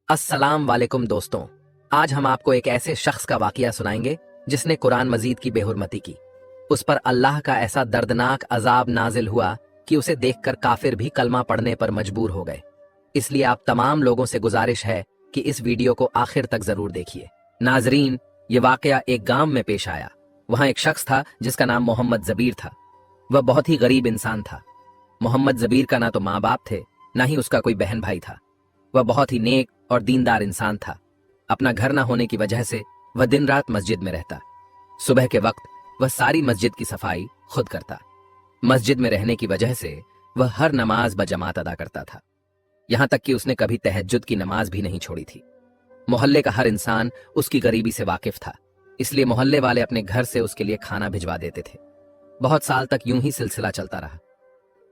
अस्सलाम वालेकुम दोस्तों, आज हम आपको एक ऐसे शख्स का वाकया सुनाएंगे जिसने कुरान मजीद की बेहुरमती की। उस पर अल्लाह का ऐसा दर्दनाक अजाब नाजिल हुआ कि उसे देखकर काफिर भी कलमा पढ़ने पर मजबूर हो गए। इसलिए आप तमाम लोगों से गुजारिश है कि इस वीडियो को आखिर तक जरूर देखिए। नाजरीन, ये वाकया एक गांव में पेश आया। वहां एक शख्स था जिसका नाम मोहम्मद जबीर था। वह बहुत ही गरीब इंसान था। मोहम्मद जबीर का ना तो माँ बाप थे, ना ही उसका कोई बहन भाई था। वह बहुत ही नेक और दीनदार इंसान था। अपना घर न होने की वजह से वह दिन रात मस्जिद में रहता। सुबह के वक्त वह सारी मस्जिद की सफाई खुद करता। मस्जिद में रहने की वजह से वह हर नमाज बजमात अदा करता था। यहां तक कि उसने कभी तहज्जुद की नमाज भी नहीं छोड़ी थी। मोहल्ले का हर इंसान उसकी गरीबी से वाकिफ था, इसलिए मोहल्ले वाले अपने घर से उसके लिए खाना भिजवा देते थे। बहुत साल तक यूं ही सिलसिला चलता रहा।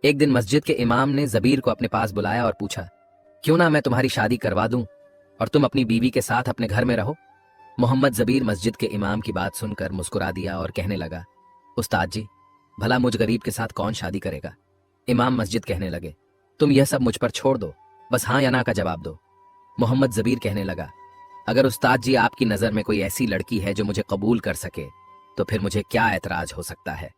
एक दिन मस्जिद के इमाम ने जबीर को अपने पास बुलाया और पूछा, क्यों ना मैं तुम्हारी शादी करवा दूं और तुम अपनी बीवी के साथ अपने घर में रहो। मोहम्मद जबीर मस्जिद के इमाम की बात सुनकर मुस्कुरा दिया और कहने लगा, उस्ताद जी, भला मुझ गरीब के साथ कौन शादी करेगा। इमाम मस्जिद कहने लगे, तुम यह सब मुझ पर छोड़ दो, बस हाँ या ना का जवाब दो। मोहम्मद जबीर कहने लगा, अगर उस्ताद जी आपकी नजर में कोई ऐसी लड़की है जो मुझे कबूल कर सके तो फिर मुझे क्या ऐतराज हो सकता है।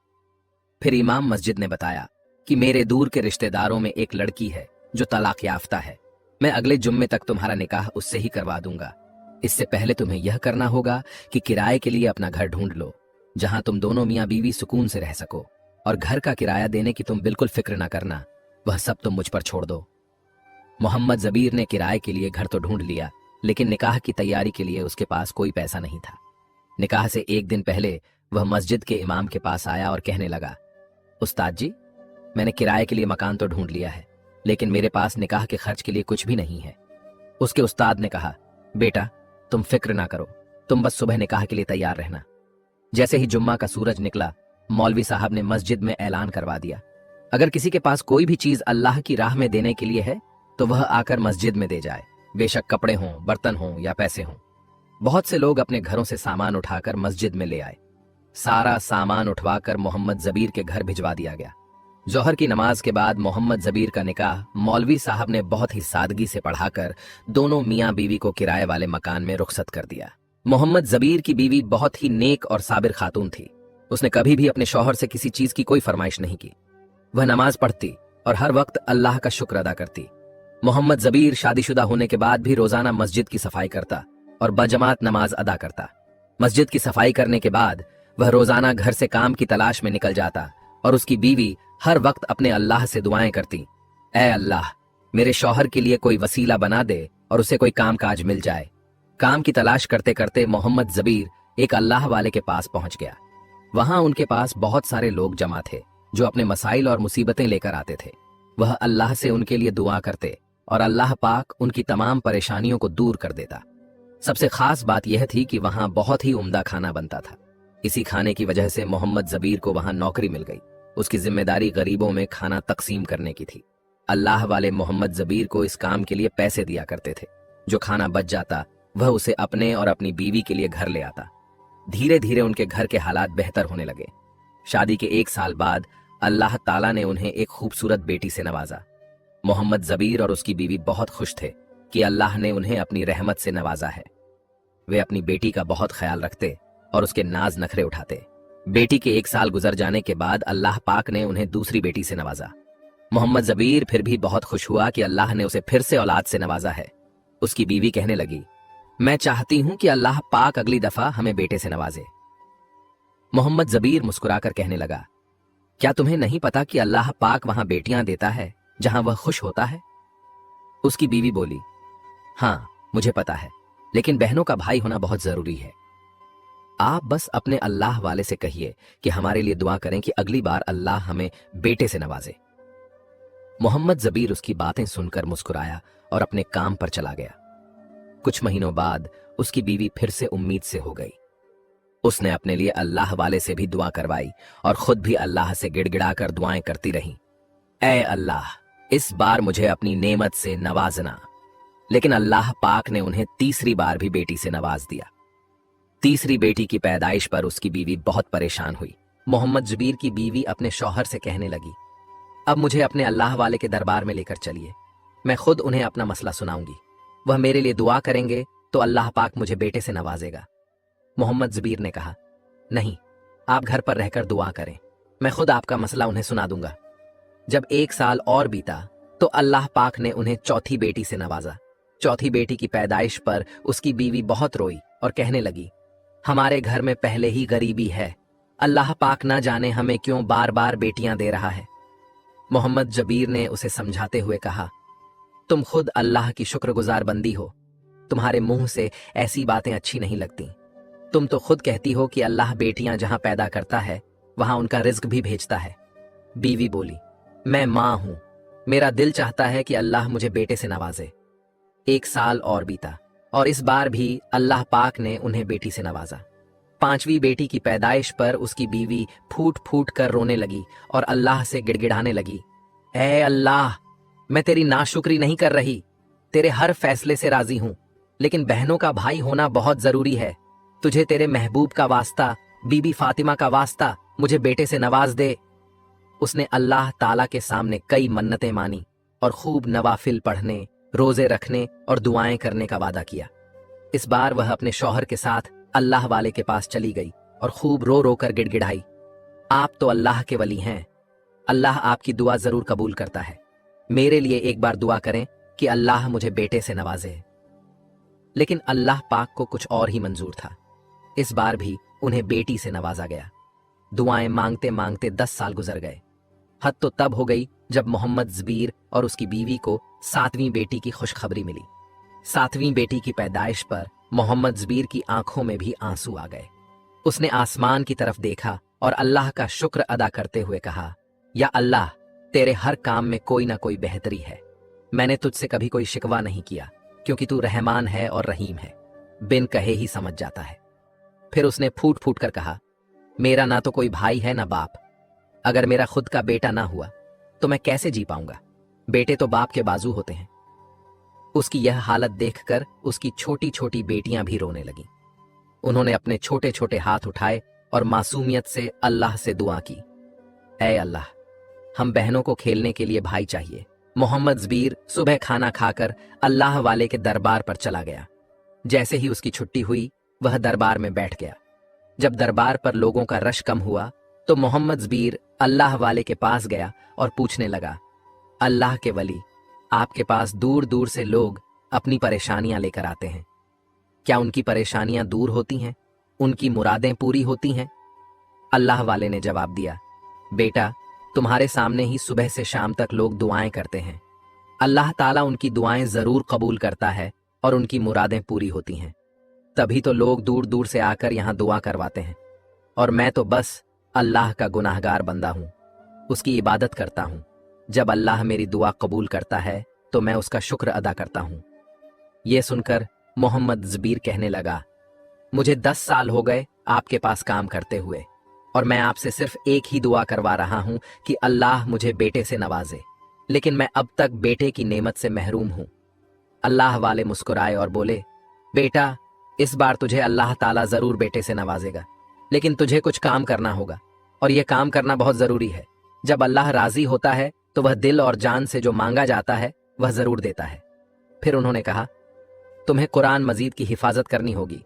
फिर इमाम मस्जिद ने बताया कि मेरे दूर के रिश्तेदारों में एक लड़की है जो तलाक याफ्ता है। मैं अगले जुम्मे तक तुम्हारा निकाह उससे ही करवा दूंगा। इससे पहले तुम्हें यह करना होगा कि किराए के लिए अपना घर ढूंढ लो, जहां तुम दोनों मियाँ बीवी सुकून से रह सको, और घर का किराया देने की तुम बिल्कुल फिक्र ना करना, वह सब तुम मुझ पर छोड़ दो। मोहम्मद जबीर ने किराए के लिए घर तो ढूंढ लिया, लेकिन निकाह की तैयारी के लिए उसके पास कोई पैसा नहीं था। निकाह से एक दिन पहले वह मस्जिद के इमाम के पास आया और कहने लगा, उस्ताद जी, मैंने किराए के लिए मकान तो ढूंढ लिया है, लेकिन मेरे पास निकाह के खर्च के लिए कुछ भी नहीं है। उसके उस्ताद ने कहा, बेटा तुम फिक्र ना करो, तुम बस सुबह निकाह के लिए तैयार रहना। जैसे ही जुम्मा का सूरज निकला, मौलवी साहब ने मस्जिद में ऐलान करवा दिया, अगर किसी के पास कोई भी चीज अल्लाह की राह में देने के लिए है तो वह आकर मस्जिद में दे जाए, बेशक कपड़े हों, बर्तन हों या पैसे हों। बहुत से लोग अपने घरों से सामान उठाकर मस्जिद में ले आए। सारा सामान उठवाकर मोहम्मद जबीर के घर भिजवा दिया गया। जोहर की नमाज के बाद मोहम्मद जबीर का निकाह मौलवी साहब ने बहुत ही सादगी से पढ़ाकर दोनों मियाँ बीवी को किराए वाले मकान में रुखसत कर दिया। मोहम्मद जबीर की बीवी बहुत ही नेक और साबिर खातून थी। उसने कभी भी अपने शौहर से किसी चीज की कोई फरमाइश नहीं की। वह नमाज पढ़ती और हर वक्त अल्लाह का शुक्र अदा करती। मोहम्मद जबीर शादीशुदा होने के बाद भी रोजाना मस्जिद की सफाई करता और बजमात नमाज अदा करता। मस्जिद की सफाई करने के बाद वह रोजाना घर से काम की तलाश में निकल जाता और उसकी बीवी हर वक्त अपने अल्लाह से दुआएं करती, ऐ अल्लाह, मेरे शौहर के लिए कोई वसीला बना दे और उसे कोई काम काज मिल जाए। काम की तलाश करते करते मोहम्मद जबीर एक अल्लाह वाले के पास पहुंच गया। वहां उनके पास बहुत सारे लोग जमा थे जो अपने मसाइल और मुसीबतें लेकर आते थे। वह अल्लाह से उनके लिए दुआ करते और अल्लाह पाक उनकी तमाम परेशानियों को दूर कर देता। सबसे खास बात यह थी कि वहां बहुत ही उम्दा खाना बनता था। इसी खाने की वजह से मोहम्मद जबीर को वहां नौकरी मिल गई। उसकी जिम्मेदारी गरीबों में खाना तकसीम करने की थी। अल्लाह वाले मोहम्मद जबीर को इस काम के लिए पैसे दिया करते थे। जो खाना बच जाता वह उसे अपने और अपनी बीवी के लिए घर ले आता। धीरे धीरे उनके घर के हालात बेहतर होने लगे। शादी के 1 साल बाद अल्लाह ताला ने उन्हें एक खूबसूरत बेटी से नवाजा। मोहम्मद जबीर और उसकी बीवी बहुत खुश थे कि अल्लाह ने उन्हें अपनी रहमत से नवाजा है। वे अपनी बेटी का बहुत ख्याल रखते और उसके नाज नखरे उठाते। बेटी के 1 साल गुजर जाने के बाद अल्लाह पाक ने उन्हें दूसरी बेटी से नवाजा। मोहम्मद जबीर फिर भी बहुत खुश हुआ कि अल्लाह ने उसे फिर से औलाद से नवाजा है। उसकी बीवी कहने लगी, मैं चाहती हूं कि अल्लाह पाक अगली दफा हमें बेटे से नवाजे। मोहम्मद जबीर मुस्कुराकर कहने लगा, क्या तुम्हें नहीं पता कि अल्लाह पाक वहां बेटियां देता है जहां वह खुश होता है। उसकी बीवी बोली, हाँ मुझे पता है, लेकिन बहनों का भाई होना बहुत जरूरी है। आप बस अपने अल्लाह वाले से कहिए कि हमारे लिए दुआ करें कि अगली बार अल्लाह हमें बेटे से नवाजे। मोहम्मद जबीर उसकी बातें सुनकर मुस्कुराया और अपने काम पर चला गया। कुछ महीनों बाद उसकी बीवी फिर से उम्मीद से हो गई। उसने अपने लिए अल्लाह वाले से भी दुआ करवाई और खुद भी अल्लाह से गिड़गिड़ाकर दुआएं करती रही, ऐ अल्लाह, इस बार मुझे अपनी नेमत से नवाजना। लेकिन अल्लाह पाक ने उन्हें तीसरी बार भी बेटी से नवाज दिया। तीसरी बेटी की पैदाइश पर उसकी बीवी बहुत परेशान हुई। मोहम्मद जबीर की बीवी अपने शौहर से कहने लगी, अब मुझे अपने अल्लाह वाले के दरबार में लेकर चलिए, मैं खुद उन्हें अपना मसला सुनाऊंगी। वह मेरे लिए दुआ करेंगे तो अल्लाह पाक मुझे बेटे से नवाजेगा। मोहम्मद ज़बीर ने कहा, नहीं, आप घर पर रहकर दुआ करें, मैं खुद आपका मसला उन्हें सुना दूंगा। जब 1 साल और बीता तो अल्लाह पाक ने उन्हें चौथी बेटी से नवाजा। चौथी बेटी की पैदाइश पर उसकी बीवी बहुत रोई और कहने लगी, हमारे घर में पहले ही गरीबी है, अल्लाह पाक ना जाने हमें क्यों बार बार बेटियां दे रहा है। मोहम्मद ज़बीर ने उसे समझाते हुए कहा, तुम खुद अल्लाह की शुक्रगुजार बंदी हो, तुम्हारे मुंह से ऐसी बातें अच्छी नहीं लगती। तुम तो खुद कहती हो कि अल्लाह बेटियां जहां पैदा करता है वहां उनका रिज्क भी भेजता है। बीवी बोली, मैं मां हूं, मेरा दिल चाहता है कि अल्लाह मुझे बेटे से नवाजे। 1 साल और बीता और इस बार भी अल्लाह पाक ने उन्हें बेटी से नवाजा। 5वीं बेटी की पैदाइश पर उसकी बीवी फूट फूट कर रोने लगी और अल्लाह से गिड़गिड़ाने लगी, ऐ अल्लाह, मैं तेरी नाशुक्री नहीं कर रही, तेरे हर फैसले से राजी हूं, लेकिन बहनों का भाई होना बहुत जरूरी है। तुझे तेरे महबूब का वास्ता, बीबी फातिमा का वास्ता, मुझे बेटे से नवाज दे। उसने अल्लाह ताला के सामने कई मन्नतें मानी और खूब नवाफिल पढ़ने, रोजे रखने और दुआएं करने का वादा किया। इस बार वह अपने शौहर के साथ अल्लाह वाले के पास चली गई और खूब रो रो कर गिड़गिड़ाई, आप तो अल्लाह के वली हैं, अल्लाह आपकी दुआ जरूर कबूल करता है, मेरे लिए एक बार दुआ करें कि अल्लाह मुझे बेटे से नवाजे। लेकिन अल्लाह पाक को कुछ और ही मंजूर था। इस बार भी उन्हें बेटी से नवाजा गया। दुआएं मांगते मांगते 10 साल गुजर गए। हद तो तब हो गई जब मोहम्मद ज़बीर और उसकी बीवी को 7वीं बेटी की खुशखबरी मिली। 7वीं बेटी की पैदाइश पर मोहम्मद ज़बीर की आंखों में भी आंसू आ गए। उसने आसमान की तरफ देखा और अल्लाह का शुक्र अदा करते हुए कहा, या अल्लाह, तेरे हर काम में कोई ना कोई बेहतरी है, मैंने तुझसे कभी कोई शिकवा नहीं किया, क्योंकि तू रहमान है और रहीम है, बिन कहे ही समझ जाता है। फिर उसने फूट फूट कर कहा, मेरा ना तो कोई भाई है ना बाप, अगर मेरा खुद का बेटा ना हुआ तो मैं कैसे जी पाऊंगा, बेटे तो बाप के बाजू होते हैं। उसकी यह हालत देखकर उसकी छोटी छोटी बेटियां भी रोने लगीं। उन्होंने अपने छोटे छोटे हाथ उठाए और मासूमियत से अल्लाह से दुआ की, ऐ अल्लाह, हम बहनों को खेलने के लिए भाई चाहिए। मोहम्मद ज़बीर सुबह खाना खाकर अल्लाह वाले के दरबार पर चला गया। जैसे ही उसकी छुट्टी हुई वह दरबार में बैठ गया। जब दरबार पर लोगों का रश कम हुआ तो मोहम्मद ज़बीर अल्लाह वाले के पास गया और पूछने लगा, अल्लाह के वली, आपके पास दूर दूर से लोग अपनी परेशानियां लेकर आते हैं, क्या उनकी परेशानियां दूर होती हैं, उनकी मुरादें पूरी होती हैं? अल्लाह वाले ने जवाब दिया, बेटा, तुम्हारे सामने ही सुबह से शाम तक लोग दुआएं करते हैं, अल्लाह ताला उनकी दुआएं जरूर कबूल करता है और उनकी मुरादें पूरी होती हैं, तभी तो लोग दूर दूर से आकर यहां दुआ करवाते हैं, और मैं तो बस अल्लाह का गुनाहगार बंदा हूं, उसकी इबादत करता हूं। जब अल्लाह मेरी दुआ कबूल करता है तो मैं उसका शुक्र अदा करता हूं। यह सुनकर मोहम्मद ज़बीर कहने लगा, मुझे 10 साल हो गए आपके पास काम करते हुए, और मैं आपसे सिर्फ एक ही दुआ करवा रहा हूं कि अल्लाह मुझे बेटे से नवाजे, लेकिन मैं अब तक बेटे की नेमत से महरूम हूं। अल्लाह वाले मुस्कुराए और बोले, बेटा, इस बार तुझे अल्लाह ताला जरूर बेटे से नवाजेगा, लेकिन तुझे कुछ काम करना होगा, और यह काम करना बहुत जरूरी है। जब अल्लाह राजी होता है तो वह दिल और जान से जो मांगा जाता है वह जरूर देता है। फिर उन्होंने कहा, तुम्हें कुरान मजीद की हिफाजत करनी होगी,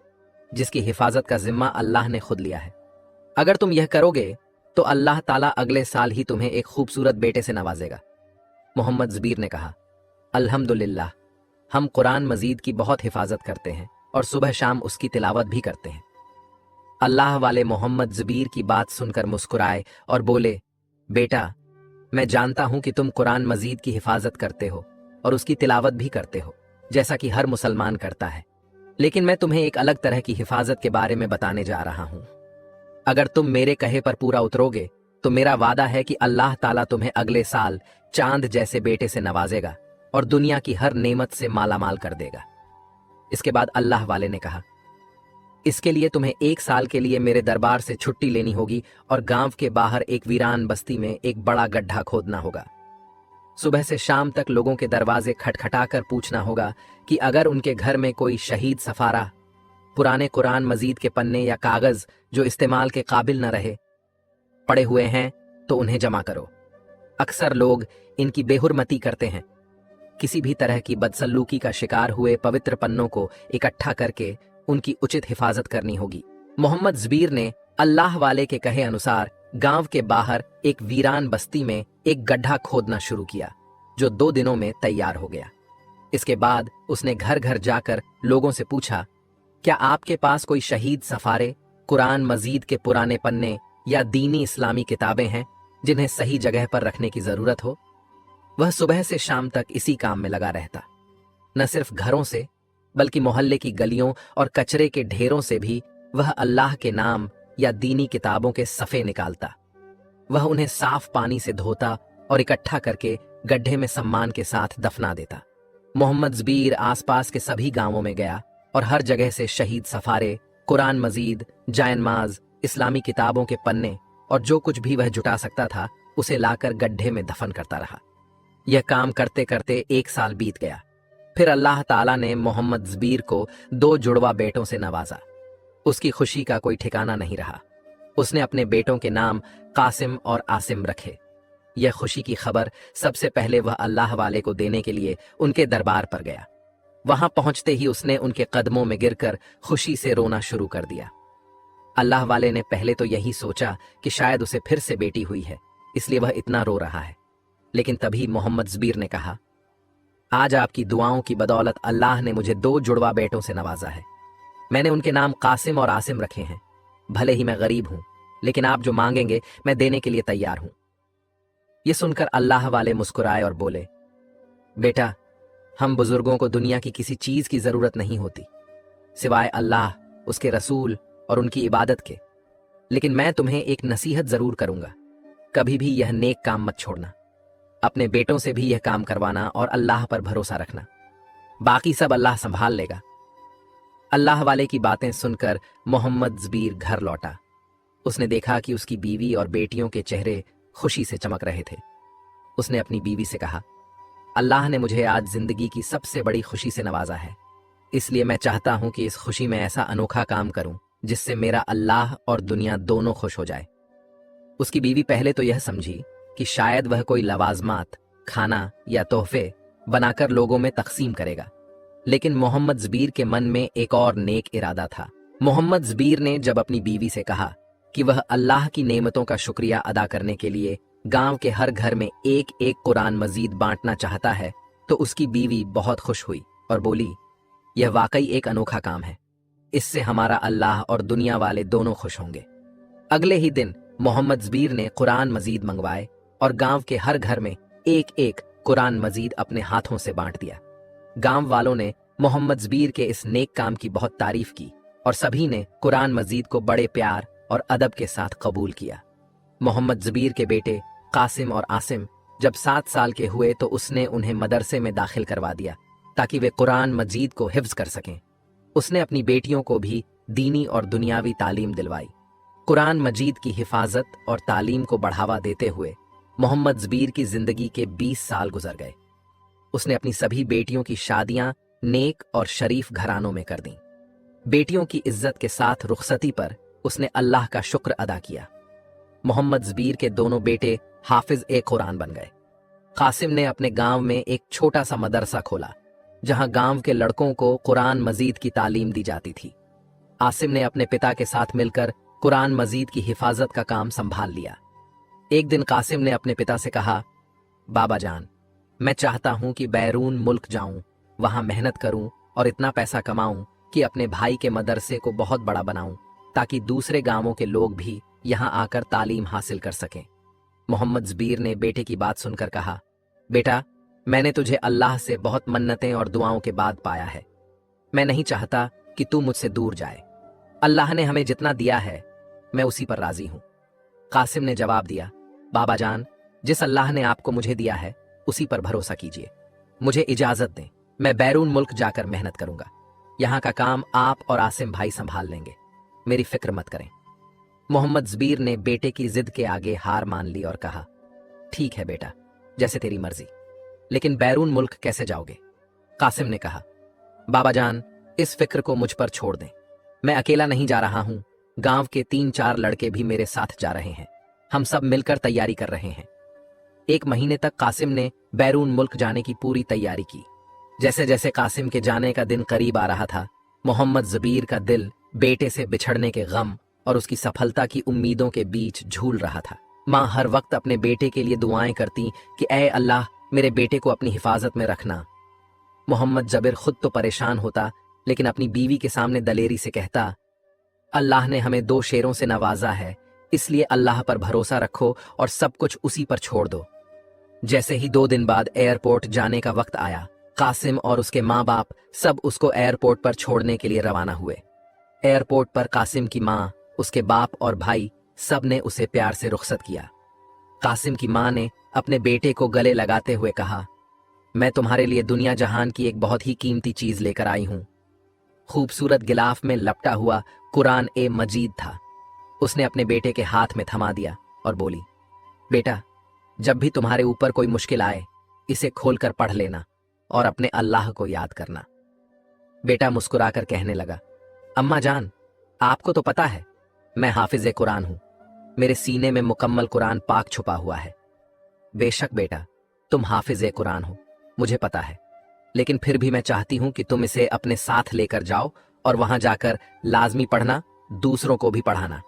जिसकी हिफाजत का जिम्मा अल्लाह ने खुद लिया है। अगर तुम यह करोगे तो अल्लाह ताला अगले साल ही तुम्हें एक खूबसूरत बेटे से नवाजेगा। मोहम्मद ज़बीर ने कहा, अल्हम्दुलिल्लाह, हम कुरान मजीद की बहुत हिफाजत करते हैं और सुबह शाम उसकी तिलावत भी करते हैं। अल्लाह वाले मोहम्मद ज़बीर की बात सुनकर मुस्कुराए और बोले, बेटा, मैं जानता हूं कि तुम कुरान मजीद की हिफाजत करते हो और उसकी तिलावत भी करते हो, जैसा कि हर मुसलमान करता है, लेकिन मैं तुम्हें एक अलग तरह की हिफाजत के बारे में बताने जा रहा हूं। अगर तुम मेरे कहे पर पूरा उतरोगे तो मेरा वादा है कि अल्लाह ताला तुम्हें अगले साल चांद जैसे बेटे से नवाजेगा और दुनिया की हर नेमत से मालामाल कर देगा। इसके बाद अल्लाह वाले ने कहा, इसके लिए तुम्हें 1 साल के लिए मेरे दरबार से छुट्टी लेनी होगी और गांव के बाहर एक वीरान बस्ती में एक बड़ा गड्ढा खोदना होगा। सुबह से शाम तक लोगों के दरवाजे खटखटाकर पूछना होगा कि अगर उनके घर में कोई शहीद सफारा, पुराने कुरान मजीद के पन्ने या कागज जो इस्तेमाल के काबिल न रहे पड़े हुए हैं तो उन्हें जमा करो। अक्सर लोग इनकी बेहुरमती करते हैं। किसी भी तरह की बदसलूकी का शिकार हुए पवित्र पन्नों को इकट्ठा करके उनकी उचित हिफाजत करनी होगी। मोहम्मद ज़बीर ने अल्लाह वाले के कहे अनुसार गांव के बाहर एक वीरान बस्ती में एक गड्ढा खोदना शुरू किया, जो 2 दिनों में तैयार हो गया। इसके बाद उसने घर घर जाकर लोगों से पूछा, क्या आपके पास कोई शहीद सफारे, कुरान मजीद के पुराने पन्ने या दीनी इस्लामी किताबें हैं जिन्हें सही जगह पर रखने की जरूरत हो? वह सुबह से शाम तक इसी काम में लगा रहता। न सिर्फ घरों से बल्कि मोहल्ले की गलियों और कचरे के ढेरों से भी वह अल्लाह के नाम या दीनी किताबों के सफ़े निकालता। वह उन्हें साफ पानी से धोता और इकट्ठा करके गड्ढे में सम्मान के साथ दफना देता। मोहम्मद ज़बीर आसपास के सभी गांवों में गया और हर जगह से शहीद सफारे, कुरान मजीद, जायनमाज, इस्लामी किताबों के पन्ने और जो कुछ भी वह जुटा सकता था उसे लाकर गड्ढे में दफन करता रहा। यह काम करते करते 1 साल बीत गया। फिर अल्लाह ताला ने मोहम्मद ज़बीर को 2 जुड़वा बेटों से नवाजा। उसकी खुशी का कोई ठिकाना नहीं रहा। उसने अपने बेटों के नाम कासिम और आसिम रखे। यह खुशी की खबर सबसे पहले वह अल्लाह वाले को देने के लिए उनके दरबार पर गया। वहां पहुंचते ही उसने उनके कदमों में गिरकर खुशी से रोना शुरू कर दिया। अल्लाह वाले ने पहले तो यही सोचा कि शायद उसे फिर से बेटी हुई है, इसलिए वह इतना रो रहा है। लेकिन तभी मोहम्मद ज़बीर ने कहा, आज आपकी दुआओं की बदौलत अल्लाह ने मुझे 2 जुड़वा बेटों से नवाजा है। मैंने उनके नाम कासिम और आसिम रखे हैं। भले ही मैं गरीब हूं, लेकिन आप जो मांगेंगे मैं देने के लिए तैयार हूं। यह सुनकर अल्लाह वाले मुस्कुराए और बोले, बेटा, हम बुजुर्गों को दुनिया की किसी चीज की जरूरत नहीं होती सिवाय अल्लाह, उसके रसूल और उनकी इबादत के। लेकिन मैं तुम्हें एक नसीहत जरूर करूंगा, कभी भी यह नेक काम मत छोड़ना। अपने बेटों से भी यह काम करवाना और अल्लाह पर भरोसा रखना, बाकी सब अल्लाह संभाल लेगा। अल्लाह वाले की बातें सुनकर मोहम्मद ज़बीर घर लौटा। उसने देखा कि उसकी बीवी और बेटियों के चेहरे खुशी से चमक रहे थे। उसने अपनी बीवी से कहा, अल्लाह ने मुझे आज जिंदगी की सबसे बड़ी खुशी से नवाजा है, इसलिए मैं चाहता हूं कि इस खुशी में ऐसा अनोखा काम करूं जिससे मेरा अल्लाह और दुनिया दोनों खुश हो जाए। उसकी बीवी पहले तो यह समझी कि शायद वह कोई लवाजमात, खाना या तोहफे बनाकर लोगों में तकसीम करेगा, लेकिन मोहम्मद ज़बीर के मन में एक और नेक इरादा था। मोहम्मद ज़बीर ने जब अपनी बीवी से कहा कि वह अल्लाह की नेमतों का शुक्रिया अदा करने के लिए गांव के हर घर में एक एक कुरान मजीद बांटना चाहता है, तो उसकी बीवी बहुत खुश हुई और बोली, यह वाकई एक अनोखा काम है, इससे हमारा अल्लाह और दुनिया वाले दोनों खुश होंगे। अगले ही दिन मोहम्मद ज़बीर ने कुरान मजीद मंगवाए और गांव के हर घर में एक एक कुरान मजीद अपने हाथों से बांट दिया। गांव वालों ने मोहम्मद ज़बीर के इस नेक काम की बहुत तारीफ की और सभी ने कुरान मजीद को बड़े प्यार और अदब के साथ कबूल किया। मोहम्मद ज़बीर के बेटे कासिम और आसिम जब 7 साल के हुए तो उसने उन्हें मदरसे में दाखिल करवा दिया ताकि वे कुरान मजीद को हिफ्ज कर सकें। उसने अपनी बेटियों को भी दीनी और दुनियावी तालीम दिलवाई। कुरान मजीद की हिफाजत और तालीम को बढ़ावा देते हुए मोहम्मद ज़बीर की जिंदगी के 20 साल गुजर गए। उसने अपनी सभी बेटियों की शादियां नेक और शरीफ घरानों में कर दी। बेटियों की इज्जत के साथ रुखसती पर उसने अल्लाह का शुक्र अदा किया। मोहम्मद ज़बीर के दोनों बेटे हाफिज कुरान बन गए। कासिम ने अपने गांव में एक छोटा सा मदरसा खोला जहां गांव के लड़कों को कुरान मजीद की तालीम दी जाती थी। आसिम ने अपने पिता के साथ मिलकर कुरान मजीद की हिफाजत का काम संभाल लिया। एक दिन कासिम ने अपने पिता से कहा, बाबा जान, मैं चाहता हूं कि बैरून मुल्क जाऊं, वहां मेहनत करूं और इतना पैसा कमाऊं कि अपने भाई के मदरसे को बहुत बड़ा बनाऊं ताकि दूसरे गांवों के लोग भी यहां आकर तालीम हासिल कर सकें। मोहम्मद ज़बीर ने बेटे की बात सुनकर कहा, बेटा, मैंने तुझे अल्लाह से बहुत मन्नतें और दुआओं के बाद पाया है। मैं नहीं चाहता कि तू मुझसे दूर जाए। अल्लाह ने हमें जितना दिया है मैं उसी पर राजी हूं। कासिम ने जवाब दिया, बाबा जान, जिस अल्लाह ने आपको मुझे दिया है उसी पर भरोसा कीजिए। मुझे इजाजत दें, मैं बैरून मुल्क जाकर मेहनत करूंगा। यहाँ का काम आप और आसिम भाई संभाल लेंगे, मेरी फिक्र मत करें। मोहम्मद ज़बीर ने बेटे की जिद के आगे हार मान ली और कहा, ठीक है बेटा, जैसे तेरी मर्जी, लेकिन बैरून मुल्क कैसे जाओगे? कासिम ने कहा, बाबा जान, इस फिक्र को मुझ पर छोड़ दें। मैं अकेला नहीं जा रहा हूं, गांव के 3-4 लड़के भी मेरे साथ जा रहे हैं। हम सब मिलकर तैयारी कर रहे हैं। 1 महीने तक कासिम ने बैरून मुल्क जाने की पूरी तैयारी की। जैसे जैसे कासिम के जाने का दिन करीब आ रहा था, मोहम्मद ज़बीर का दिल बेटे से बिछड़ने के गम और उसकी सफलता की उम्मीदों के बीच झूल रहा था। माँ हर वक्त अपने बेटे के लिए दुआएं करती कि ऐ अल्लाह, मेरे बेटे को अपनी हिफाजत में रखना। मोहम्मद जबीर खुद तो परेशान होता, लेकिन अपनी बीवी के सामने दलेरी से कहता, अल्लाह ने हमें 2 शेरों से नवाजा है, इसलिए अल्लाह पर भरोसा रखो और सब कुछ उसी पर छोड़ दो। जैसे ही 2 दिन बाद एयरपोर्ट जाने का वक्त आया, कासिम और उसके माँ बाप सब उसको एयरपोर्ट पर छोड़ने के लिए रवाना हुए। एयरपोर्ट पर कासिम की माँ, उसके बाप और भाई सब ने उसे प्यार से रुखसत किया। कासिम की माँ ने अपने बेटे को गले लगाते हुए कहा, मैं तुम्हारे लिए दुनिया जहान की एक बहुत ही कीमती चीज लेकर आई हूं। खूबसूरत गिलाफ में लपटा हुआ कुरान ए मजीद था। उसने अपने बेटे के हाथ में थमा दिया और बोली, बेटा, जब भी तुम्हारे ऊपर कोई मुश्किल आए, इसे खोलकर पढ़ लेना और अपने अल्लाह को याद करना। बेटा मुस्कुराकर कहने लगा, अम्मा जान, आपको तो पता है मैं हाफिज कुरान हूं। मेरे सीने में मुकम्मल कुरान पाक छुपा हुआ है। बेशक बेटा, तुम हाफिज कुरान हो, मुझे पता है, लेकिन फिर भी मैं चाहती हूं कि तुम इसे अपने साथ लेकर जाओ और वहां जाकर लाजमी पढ़ना, दूसरों को भी पढ़ाना।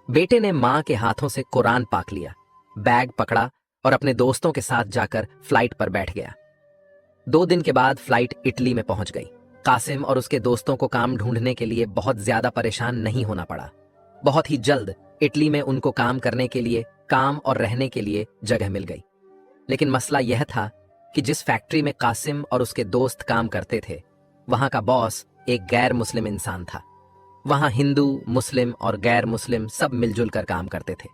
बेटे ने मां के हाथों से कुरान पाक लिया, बैग पकड़ा और अपने दोस्तों के साथ जाकर फ्लाइट पर बैठ गया। 2 दिन के बाद फ्लाइट इटली में पहुंच गई। कासिम और उसके दोस्तों को काम ढूंढने के लिए बहुत ज्यादा परेशान नहीं होना पड़ा। बहुत ही जल्द इटली में उनको काम करने के लिए, काम और रहने के लिए जगह मिल गई। लेकिन मसला यह था कि जिस फैक्ट्री में कासिम और उसके दोस्त काम करते थे, वहां का बॉस एक गैर मुस्लिम इंसान था। वहां हिंदू, मुस्लिम और गैर मुस्लिम सब मिलजुल कर काम करते थे।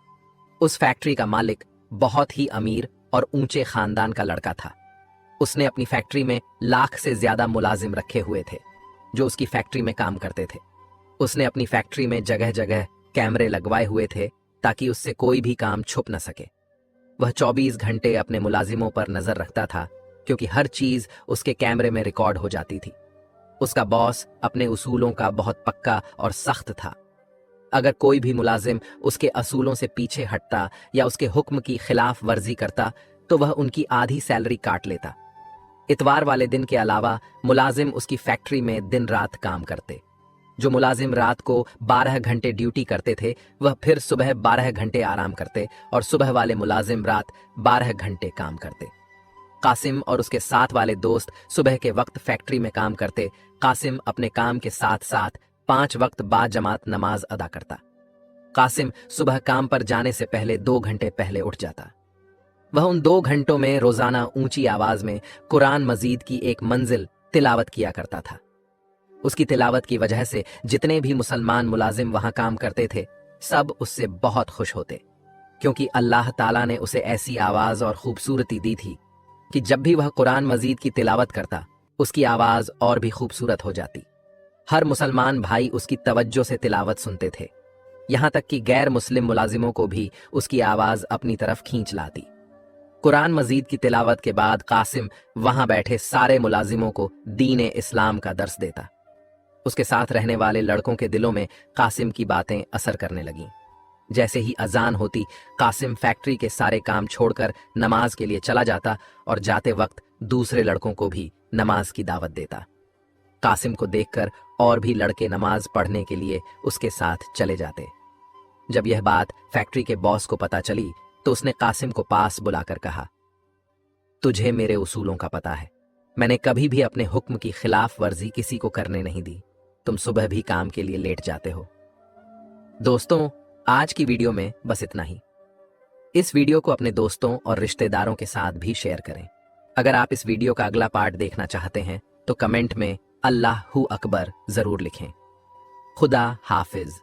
उस फैक्ट्री का मालिक बहुत ही अमीर और ऊंचे खानदान का लड़का था। उसने अपनी फैक्ट्री में 1 लाख से ज्यादा मुलाजिम रखे हुए थे जो उसकी फैक्ट्री में काम करते थे। उसने अपनी फैक्ट्री में जगह जगह कैमरे लगवाए हुए थे ताकि उससे कोई भी काम छुप न सके। वह 24 घंटे अपने मुलाजिमों पर नजर रखता था, क्योंकि हर चीज उसके कैमरे में रिकॉर्ड हो जाती थी। उसका बॉस अपने उसूलों का बहुत पक्का और सख्त था। अगर कोई भी मुलाजिम उसके असूलों से पीछे हटता या उसके हुक्म की खिलाफ वर्जी करता तो वह उनकी आधी सैलरी काट लेता। इतवार वाले दिन के अलावा मुलाजिम उसकी फैक्ट्री में दिन रात काम करते। जो मुलाजिम रात को 12 घंटे ड्यूटी करते थे, वह फिर सुबह 12 घंटे आराम करते और सुबह वाले मुलाजिम रात 12 घंटे काम करते। कासिम और उसके साथ वाले दोस्त सुबह के वक्त फैक्ट्री में काम करते। कासिम अपने काम के साथ साथ 5 वक्त बाद जमात नमाज अदा करता। कासिम सुबह काम पर जाने से पहले 2 घंटे पहले उठ जाता। वह उन 2 घंटों में रोजाना ऊंची आवाज में कुरान मजीद की एक मंजिल तिलावत किया करता था। उसकी तिलावत की वजह से जितने भी मुसलमान मुलाजिम वहां काम करते थे, सब उससे बहुत खुश होते, क्योंकि अल्लाह ताला ने उसे ऐसी आवाज और खूबसूरती दी थी कि जब भी वह कुरान मजीद की तिलावत करता, उसकी आवाज और भी खूबसूरत हो जाती। हर मुसलमान भाई उसकी तवज्जो से तिलावत सुनते थे, यहां तक कि गैर मुस्लिम मुलाजिमों को भी उसकी आवाज अपनी तरफ खींच लाती। कुरान मजीद की तिलावत के बाद कासिम वहां बैठे सारे मुलाजिमों को दीन इस्लाम का दर्स देता। उसके साथ रहने वाले लड़कों के दिलों में कासिम की बातें असर करने लगीं। जैसे ही अजान होती, कासिम फैक्ट्री के सारे काम छोड़कर नमाज के लिए चला जाता और जाते वक्त दूसरे लड़कों को भी नमाज की दावत देता। कासिम को देखकर और भी लड़के नमाज पढ़ने के लिए उसके साथ चले जाते। जब यह बात फैक्ट्री के बॉस को पता चली तो उसने कासिम को पास बुलाकर कहा, तुझे मेरे उसूलों का पता है, मैंने कभी भी अपने हुक्म की खिलाफ वर्जी किसी को करने नहीं दी। तुम सुबह भी काम के लिए लेट जाते हो। दोस्तों, आज की वीडियो में बस इतना ही। इस वीडियो को अपने दोस्तों और रिश्तेदारों के साथ भी शेयर करें। अगर आप इस वीडियो का अगला पार्ट देखना चाहते हैं तो कमेंट में अल्लाहू अकबर जरूर लिखें। खुदा हाफिज।